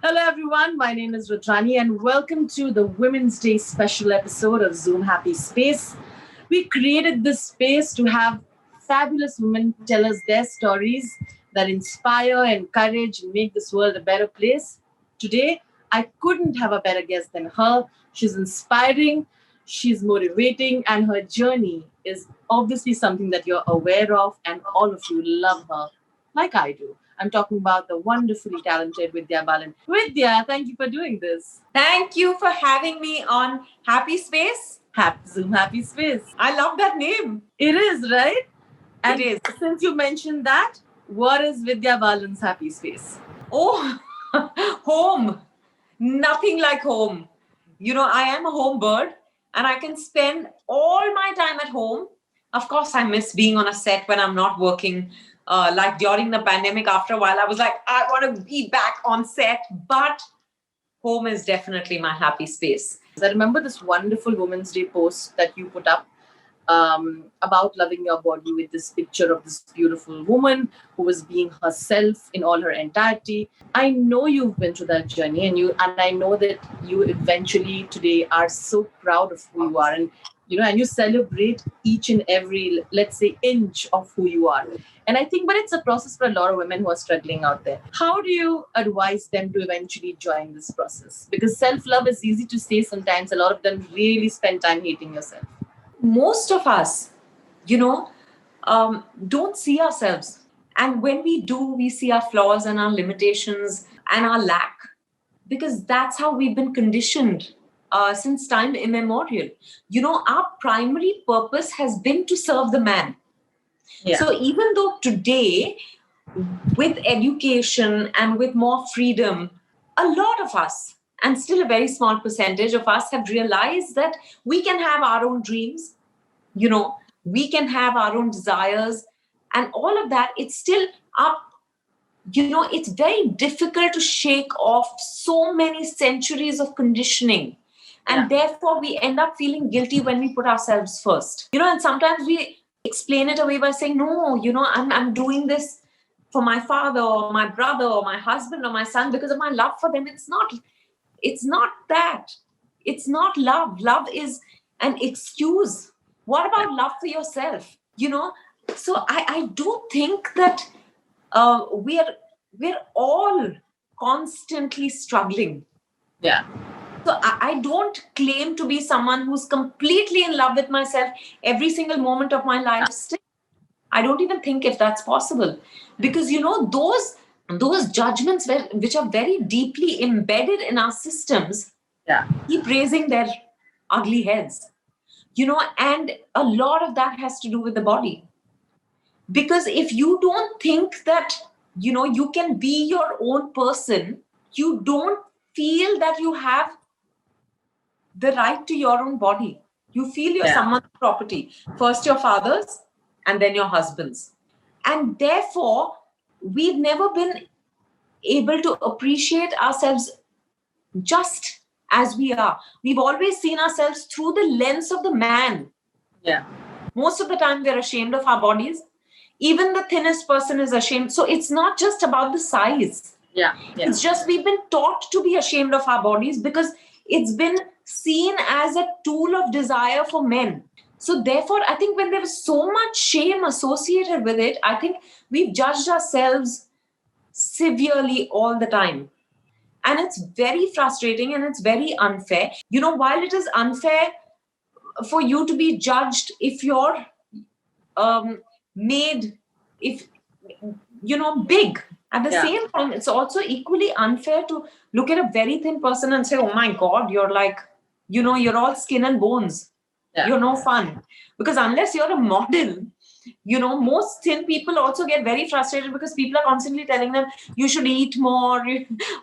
Hello, everyone. My name is Rudrani, and welcome to the Women's Day special episode of Zoom Happy Space. We created this space to have fabulous women tell us their stories that inspire, encourage, and make this world a better place. Today, I couldn't have a better guest than her. She's inspiring, she's motivating, and her journey is obviously something that you're aware of, and all of you love her like I do. I'm talking about the wonderfully talented Vidya Balan. Vidya, thank you for doing this. Thank you for having me on Happy Space. Happy Zoom, happy space. I love that name. It is, right? And It is. since you mentioned that, what is Vidya Balan's happy space? Oh, home. Nothing like home. I am a home bird and I can spend all my time at home. Of course, I miss being on a set when I'm not working. Like during the pandemic, after a while, I was like, I want to be back on set. But home is definitely my happy space. I remember this wonderful Women's Day post that you put up about loving your body with this picture of this beautiful woman who was being herself in all her entirety. I know you've been through that journey, and I know that you eventually today are so proud of who you are, and you celebrate each and every, let's say, inch of who you are. And I think, but it's a process for a lot of women who are struggling out there. How do you advise them to eventually join this process? Because self-love is easy to say sometimes. A lot of them really spend time hating yourself. Most of us, don't see ourselves. And when we do, we see our flaws and our limitations and our lack, because that's how we've been conditioned since time immemorial. Our primary purpose has been to serve the man. Yeah. So even though today, with education and with more freedom, a lot of us, and still a very small percentage of us, have realized that we can have our own dreams, we can have our own desires, and all of that. It's still up. It's very difficult to shake off so many centuries of conditioning. And therefore, we end up feeling guilty when we put ourselves first. And sometimes we explain it away by saying, no, I'm doing this for my father or my brother or my husband or my son because of my love for them. It's not that. It's not love. Love is an excuse. What about love for yourself? So I do think that we're all constantly struggling. Yeah. So I don't claim to be someone who's completely in love with myself every single moment of my life. Still, I don't even think if that's possible, because those judgments which are very deeply embedded in our systems keep raising their ugly heads. And a lot of that has to do with the body. Because if you don't think that, you can be your own person, you don't feel that you have the right to your own body. You feel you're someone's property. First your father's and then your husband's. And therefore, we've never been able to appreciate ourselves just as we are. We've always seen ourselves through the lens of the man. Yeah. Most of the time, we're ashamed of our bodies. Even the thinnest person is ashamed. So it's not just about the size. Yeah. It's just we've been taught to be ashamed of our bodies because it's been seen as a tool of desire for men. So therefore, I think when there is so much shame associated with it, I think we've judged ourselves severely all the time. And it's very frustrating and it's very unfair. While it is unfair for you to be judged if you're made, if big, at the same time, it's also equally unfair to look at a very thin person and say, oh my God, you're like, you're all skin and bones. Yeah. You're no fun. Because unless you're a model, most thin people also get very frustrated because people are constantly telling them you should eat more,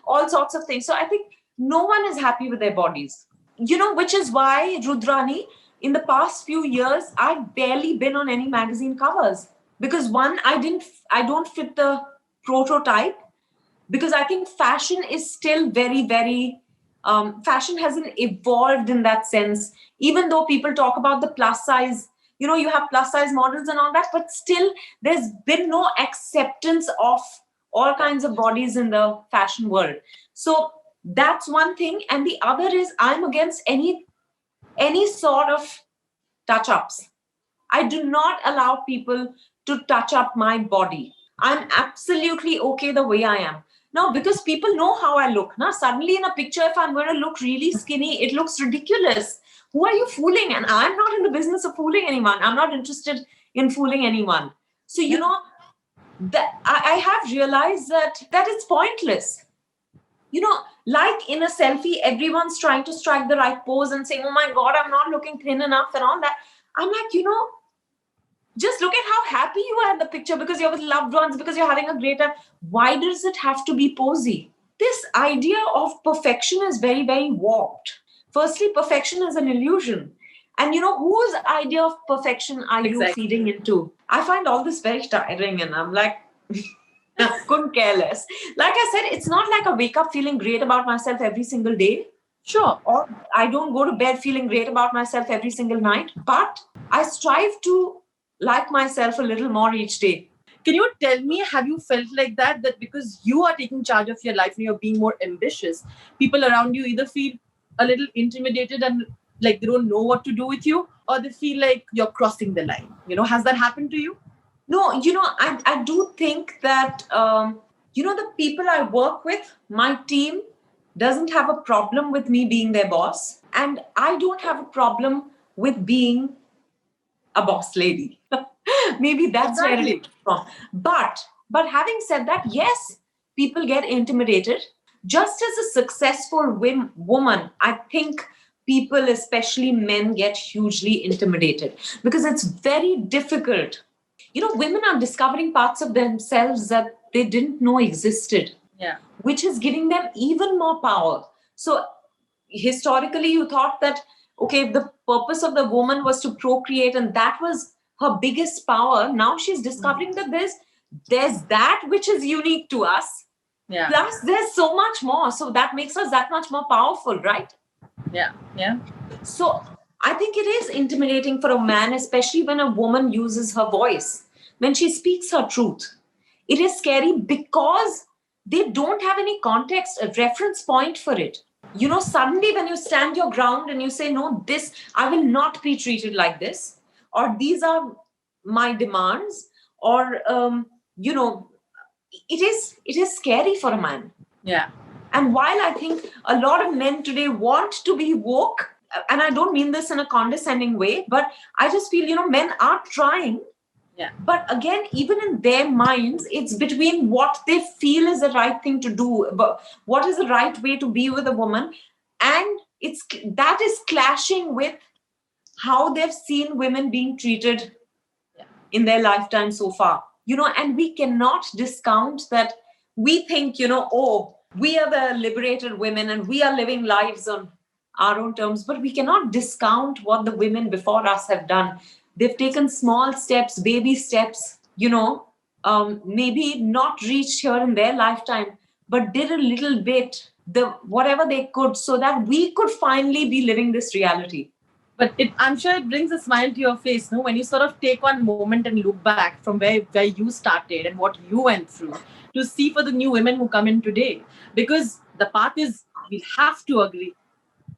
all sorts of things. So I think no one is happy with their bodies, which is why, Rudrani, in the past few years, I've barely been on any magazine covers because one, I don't fit the prototype, because I think fashion is still very, very, fashion hasn't evolved in that sense. Even though people talk about the plus size, you have plus size models and all that, but still there's been no acceptance of all kinds of bodies in the fashion world. So that's one thing. And the other is I'm against any sort of touch-ups. I do not allow people to touch up my body. I'm absolutely okay the way I am. Now, because people know how I look. Now, suddenly in a picture, if I'm going to look really skinny, it looks ridiculous. Who are you fooling? And I'm not in the business of fooling anyone. I'm not interested in fooling anyone. So, Yeah. that I have realized that it's pointless. Like in a selfie, everyone's trying to strike the right pose and saying, oh my God, I'm not looking thin enough and all that. I'm like, just look at how happy you are in the picture because you're with loved ones, because you're having a great time. Why does it have to be posy? This idea of perfection is very, very warped. Firstly, perfection is an illusion. And whose idea of perfection are you Exactly. feeding into? I find all this very tiring, and I'm like, couldn't care less. Like I said, it's not like I wake up feeling great about myself every single day, Sure. or I don't go to bed feeling great about myself every single night, but I strive to like myself a little more each day. Can you tell me, have you felt like that because you are taking charge of your life and you're being more ambitious, people around you either feel a little intimidated and like they don't know what to do with you, or they feel like you're crossing the line? Has that happened to you? No, I do think that, the people I work with, my team doesn't have a problem with me being their boss. And I don't have a problem with being a boss lady. Maybe that's where Exactly. it's from. But having said that, yes, people get intimidated. Just as a successful woman, I think people, especially men, get hugely intimidated because it's very difficult. Women are discovering parts of themselves that they didn't know existed, Yeah. which is giving them even more power. So historically, you thought that, okay, the purpose of the woman was to procreate, and that was her biggest power. Now she's discovering that there's that which is unique to us. Yeah. Plus, there's so much more. So that makes us that much more powerful, right? Yeah. Yeah. So I think it is intimidating for a man, especially when a woman uses her voice, when she speaks her truth. It is scary because they don't have any context, a reference point for it. Suddenly when you stand your ground and you say, no, this, I will not be treated like this, or these are my demands, or, it is scary for a man. Yeah. And while I think a lot of men today want to be woke, and I don't mean this in a condescending way, but I just feel, men are trying. Yeah. But again, even in their minds, it's between what they feel is the right thing to do, but what is the right way to be with a woman. And that is clashing with how they've seen women being treated in their lifetime so far. And we cannot discount that. We think, oh, we are the liberated women and we are living lives on our own terms, but we cannot discount what the women before us have done. They've taken small steps, baby steps, maybe not reached here in their lifetime, but did a little bit, whatever they could, so that we could finally be living this reality. But I'm sure it brings a smile to your face, no? When you sort of take one moment and look back from where you started and what you went through to see for the new women who come in today. Because the path is, we have to agree,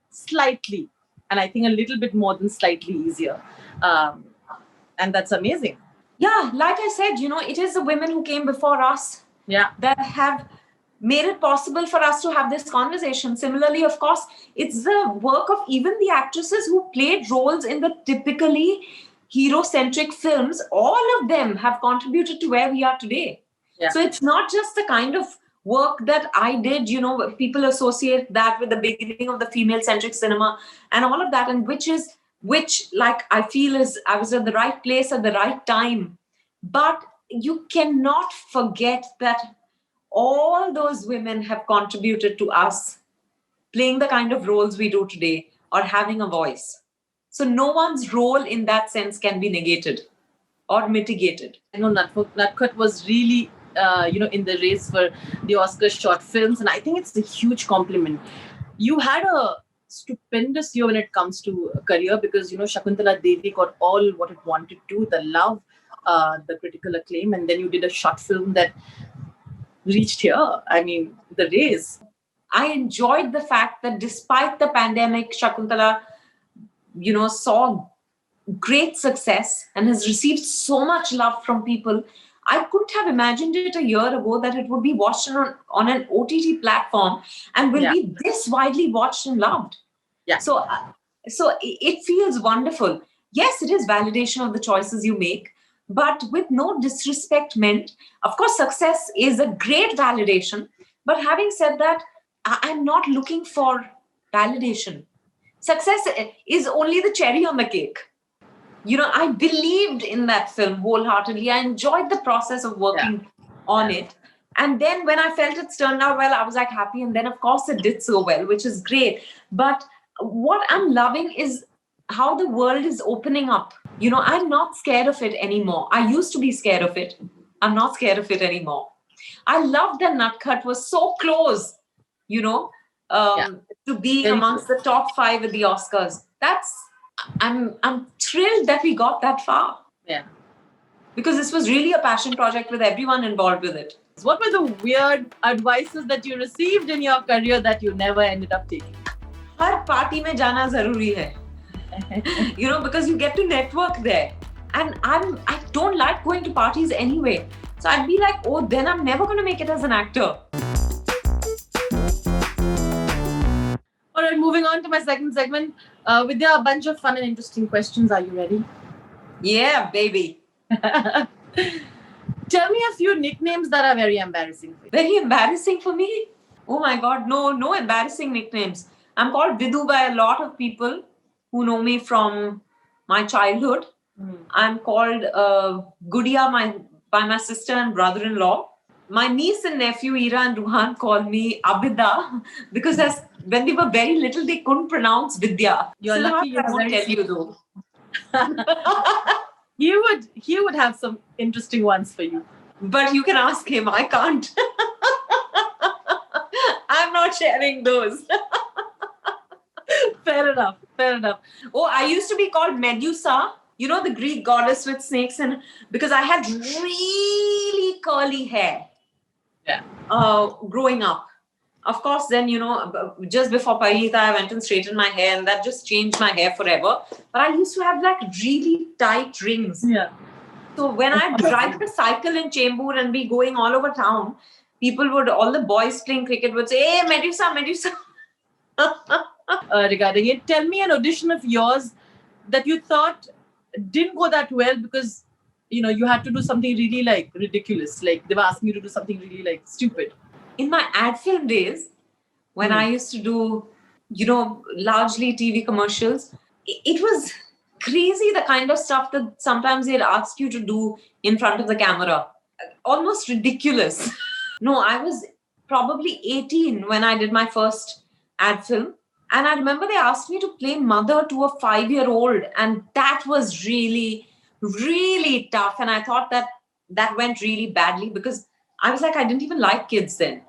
slightly, and I think a little bit more than slightly easier. Um, and that's amazing. Yeah, like I said, it is the women who came before us that have made it possible for us to have this conversation. Similarly, of course, it's the work of even the actresses who played roles in the typically hero-centric films. All of them have contributed to where we are today. Yeah. So it's not just the kind of work that I did, people associate that with the beginning of the female-centric cinema and all of that, and which like I feel is I was at the right place at the right time. But you cannot forget that all those women have contributed to us playing the kind of roles we do today or having a voice. So no one's role in that sense can be negated or mitigated. I know Natkut was really, in the race for the Oscar short films, and I think it's a huge compliment. You had a stupendous year when it comes to career because, Shakuntala Devi got all what it wanted to, the love, the critical acclaim, and then you did a short film that reached here. I mean, the race. I enjoyed the fact that despite the pandemic, Shakuntala, saw great success and has received so much love from people. I couldn't have imagined it a year ago that it would be watched on an OTT platform and will Yeah. be this widely watched and loved. Yeah. So it feels wonderful. Yes, it is validation of the choices you make, but with no disrespect meant. Of course, success is a great validation. But having said that, I'm not looking for validation. Success is only the cherry on the cake. I believed in that film wholeheartedly. I enjoyed the process of working on it. And then when I felt it's turned out well, I was like happy. And then, of course, it did so well, which is great. But what I'm loving is how the world is opening up. I'm not scared of it anymore. I used to be scared of it. I'm not scared of it anymore. I love that Nutcut was so close, you know, Yeah. to being Very amongst true. the top 5 at the Oscars. I'm thrilled that we got that far Yeah. because this was really a passion project with everyone involved with it. What were the weird advices that you received in your career that you never ended up taking? Her party में जाना जरूरी है. Because you get to network there. And I don't like going to parties anyway. So I'd be like, oh, then I'm never going to make it as an actor. All right, moving on to my second segment. Vidya, a bunch of fun and interesting questions. Are you ready? Yeah, baby. Tell me a few nicknames that are very embarrassing for you. Very embarrassing for me? Oh my God, no embarrassing nicknames. I'm called Vidu by a lot of people who know me from my childhood. I'm called Gudia by my sister and brother-in-law. My niece and nephew Ira and Ruhan call me Abida because when they were very little, they couldn't pronounce Vidya. You're lucky. I won't tell you though. He would have some interesting ones for you. But you can ask him. I can't. I'm not sharing those. Fair enough. Oh, I used to be called Medusa. The Greek goddess with snakes, and because I had really curly hair. Yeah. Growing up. Of course, then, just before Parita, I went and straightened my hair, and that just changed my hair forever. But I used to have like really tight rings. Yeah. So when I'd ride the cycle in Chembur and be going all over town, all the boys playing cricket would say, hey, Medusa, Medusa. Regarding it, tell me an audition of yours that you thought didn't go that well because, you had to do something really like ridiculous. Like they were asking you to do something really like stupid. In my ad film days, when I used to do, largely TV commercials, it was crazy the kind of stuff that sometimes they'd ask you to do in front of the camera. Almost ridiculous. No, I was probably 18 when I did my first ad film. And I remember they asked me to play mother to a 5-year-old. And that was really, really tough. And I thought that went really badly because I was like, I didn't even like kids then.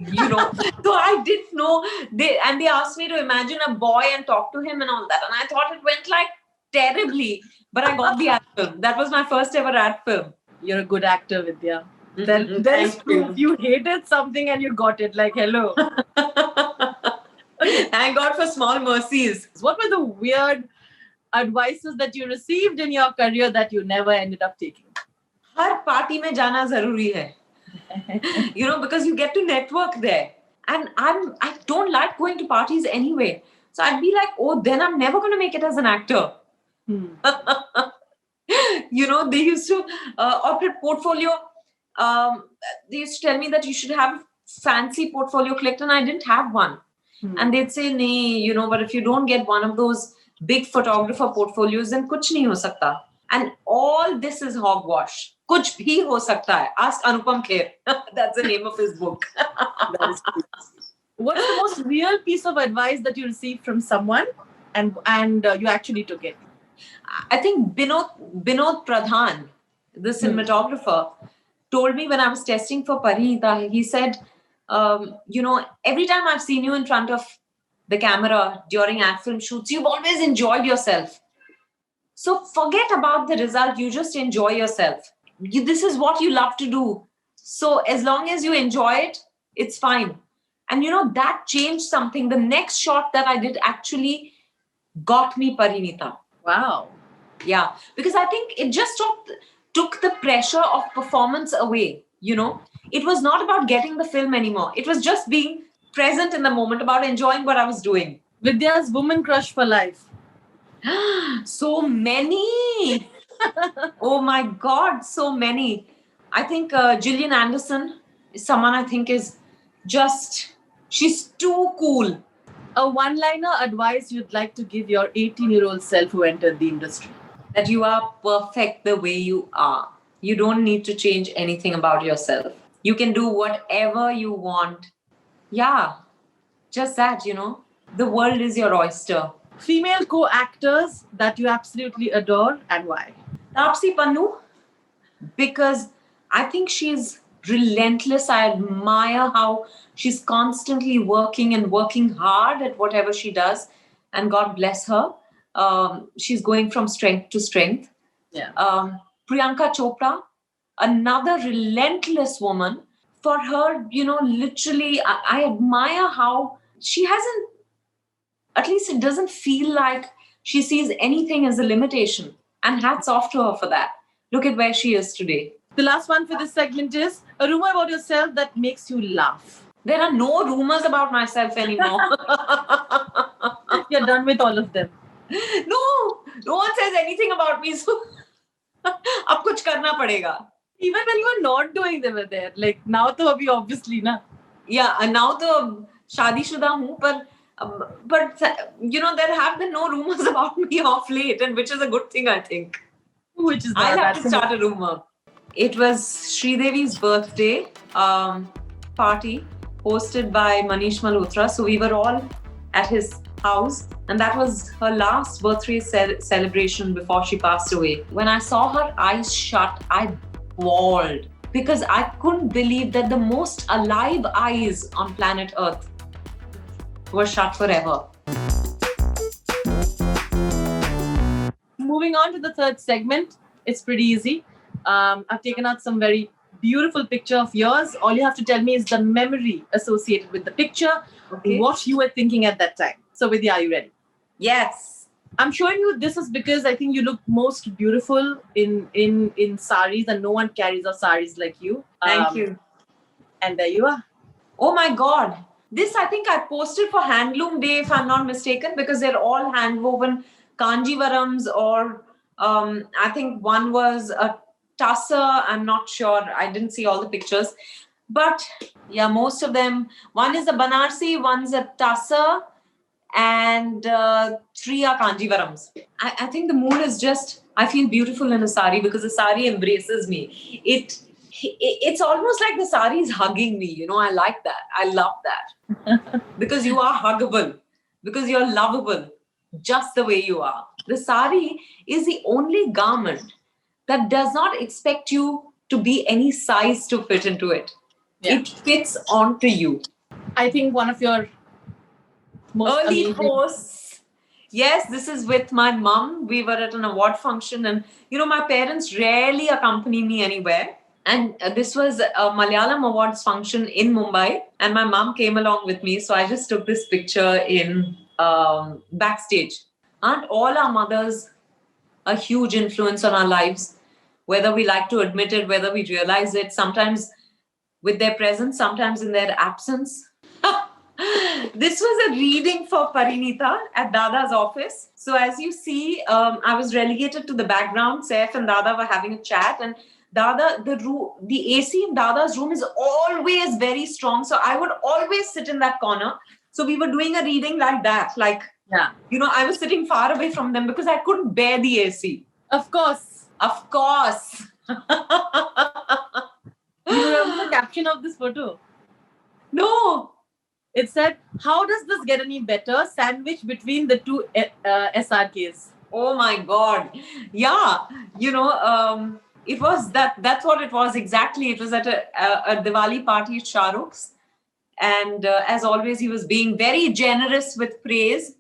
So I didn't know. They asked me to imagine a boy and talk to him and all that. And I thought it went like terribly. But I got the ad film. That was my first ever ad film. You're a good actor, Vidya. That is proof you hated something and you got it. Like, hello. Thank God for small mercies. What were the weird advices that you received in your career that you never ended up taking? Her party में जाना जरूरी है. Because you get to network there. And I don't like going to parties anyway. So I'd be like, oh, then I'm never going to make it as an actor. They used to, portfolio, they used to tell me that you should have fancy portfolio clicked, and I didn't have one. And they'd say, nee, but if you don't get one of those big photographer portfolios, then kuch nahi ho sakta. And all this is hogwash. Kuch bhi ho sakta hai. Ask Anupam Kher. That's the name of his book. That is true. What's the most real piece of advice that you received from someone and you actually took it? I think Binod Pradhan, the cinematographer, told me when I was testing for Parinita, he said, every time I've seen you in front of the camera during ad film shoots, you've always enjoyed yourself. So forget about the result. You just enjoy yourself. This is what you love to do. So as long as you enjoy it, it's fine. And that changed something. The next shot that I did actually got me Parinita. Wow. Yeah, because I think it just took the pressure of performance away. It was not about getting the film anymore. It was just being present in the moment, about enjoying what I was doing. Vidya's woman crush for life. So many. Oh my God, so many. I think Gillian Anderson is someone I think is just, she's too cool. A one-liner advice you'd like to give your 18-year-old self who entered the industry. That you are perfect the way you are. You don't need to change anything about yourself. You can do whatever you want. Yeah, just that, the world is your oyster. Female co-actors that you absolutely adore and why? Tapsi Pannu, because I think she's relentless. I admire how she's constantly working and working hard at whatever she does. And God bless her. She's going from strength to strength. Yeah. Priyanka Chopra, another relentless woman. For her, literally, I admire how she hasn't, at least it doesn't feel like she sees anything as a limitation. And hats off to her for that. Look at where she is today. The last one for this segment is a rumor about yourself that makes you laugh. There are no rumors about myself anymore. You're done with all of them. No one says anything about me. So, अब कुछ करना पड़ेगा. Even when you were not doing, they were there. Like now, to abhi obviously na. Yeah, and now to शादीशुदा हूँ, but there have been no rumors about me of late, and which is a good thing, I think. Which is I'll have to start a rumor. It was Sridevi's birthday party hosted by Manish Malhotra. So we were all at his house, and that was her last birthday celebration before she passed away. When I saw her eyes shut, I bawled because I couldn't believe that the most alive eyes on planet Earth were shut forever. Moving on to the third segment, it's pretty easy. I've taken out some very beautiful picture of yours. All you have to tell me is the memory associated with the picture, what you were thinking at that time. So Vidya, are you ready? Yes. I'm showing you this is because I think you look most beautiful in saris, and no one carries a saris like you. Thank you. And there you are. Oh my God. This I think I posted for Handloom Day, if I'm not mistaken, because they're all hand-woven Kanjivarams, or I think one was a tussar. I'm not sure. I didn't see all the pictures. But yeah, most of them. One is a Banarsi, one's a tussar, and 3 are Kanjivarams. I think the mood is just, I feel beautiful in a sari because the sari embraces me. It's almost like the sari is hugging me. I like that. I love that. Because you are huggable. Because you're lovable. Just the way you are. The sari is the only garment that does not expect you to be any size to fit into it. Yeah. It fits onto you. I think one of your most early posts. Yes, this is with my mom. We were at an award function, and my parents rarely accompany me anywhere. And this was a Malayalam awards function in Mumbai, and my mom came along with me. So I just took this picture in backstage. Aren't all our mothers a huge influence on our lives? Whether we like to admit it, whether we realize it, sometimes with their presence, sometimes in their absence. This was a reading for Parinita at Dada's office. So as you see, I was relegated to the background. Saif and Dada were having a chat, and Dada, the AC in Dada's room is always very strong. So I would always sit in that corner. So we were doing a reading like that. I was sitting far away from them because I couldn't bear the AC. Of course. You remember the caption of this photo? No. It said, "How does this get any better? Sandwich between the two SRKs." Oh my God. Yeah. It was that's what it was exactly. It was at a Diwali party at Shah Rukh's. And as always, he was being very generous with praise,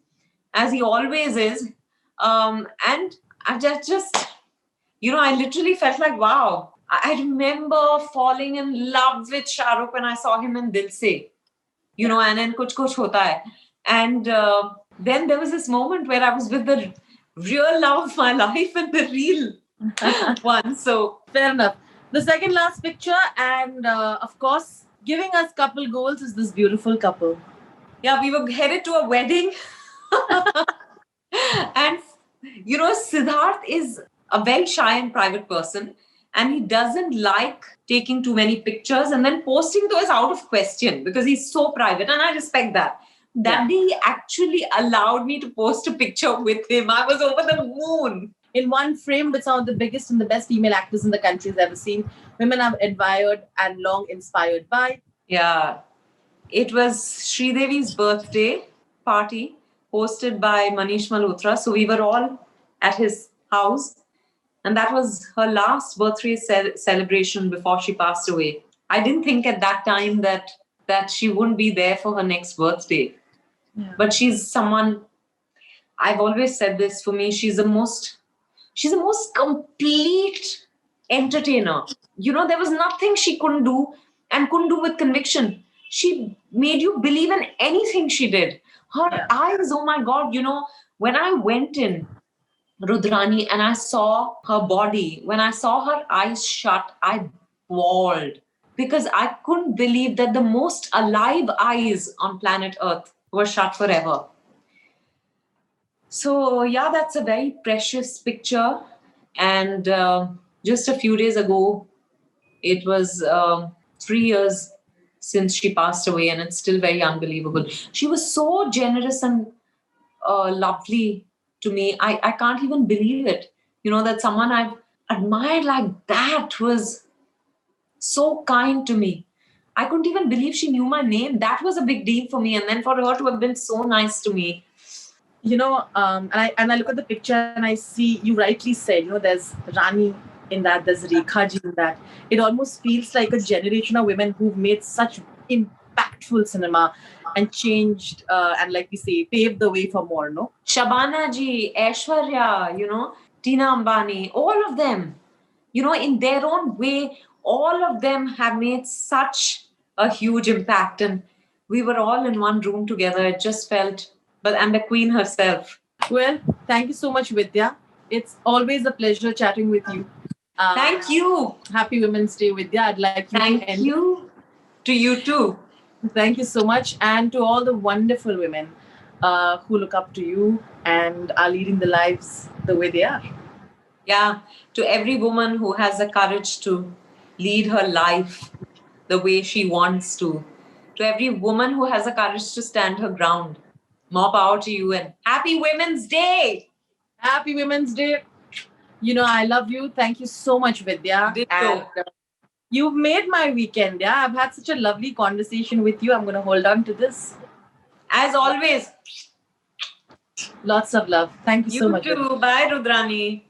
as he always is. And I just I literally felt like, wow, I remember falling in love with Shah Rukh when I saw him in Dil Se, and then Kuch Kuch Hota Hai. And then there was this moment where I was with the real love of my life and the real one. So, Fair enough. The second last picture, and of course, giving us couple goals is this beautiful couple. yeah, we were headed to a wedding. And, Siddharth is a very shy and private person. And he doesn't like taking too many pictures, and then posting those out of question because he's so private. And I respect that. That day, he actually allowed me to post a picture with him. I was over the moon. In one frame with some of the biggest and the best female actors in the country's ever seen, women I've admired and long inspired by. Yeah. It was Sridevi's birthday party hosted by Manish Malhotra. So we were all at his house. And that was her last birthday celebration before she passed away. I didn't think at that time that she wouldn't be there for her next birthday. Yeah. But she's someone, I've always said this, for me, she's the most complete entertainer. There was nothing she couldn't do and couldn't do with conviction. She made you believe in anything she did. Her eyes, oh my God, when I went in Rudrani and I saw her body, when I saw her eyes shut, I bawled because I couldn't believe that the most alive eyes on planet Earth were shut forever. So, yeah, that's a very precious picture. And just a few days ago, it was 3 years since she passed away, and it's still very unbelievable. She was so generous and lovely to me. I can't even believe it. That someone I've admired like that was so kind to me. I couldn't even believe she knew my name. That was a big deal for me. And then for her to have been so nice to me. And I look at the picture and I see, you rightly said, there's Rani in that, there's Rekha ji in that. It almost feels like a generation of women who've made such impactful cinema and changed and, like we say, paved the way for more, no? Shabana ji, Aishwarya, Tina Ambani, all of them, in their own way, all of them have made such a huge impact. And we were all in one room together. It just felt, and the Queen herself. Well, thank you so much, Vidya. It's always a pleasure chatting with you. Thank you. Happy Women's Day, Vidya. I'd like you to end. You. To you too. Thank you so much. And to all the wonderful women who look up to you and are leading their lives the way they are. Yeah. To every woman who has the courage to lead her life the way she wants to. To every woman who has the courage to stand her ground. More power to you, and happy Women's Day. Happy Women's Day. I love you. Thank you so much, Vidya. And, you've made my weekend. Yeah, I've had such a lovely conversation with you. I'm going to hold on to this. As always. Lots of love. Thank you so much. You too. Bye, Rudrani.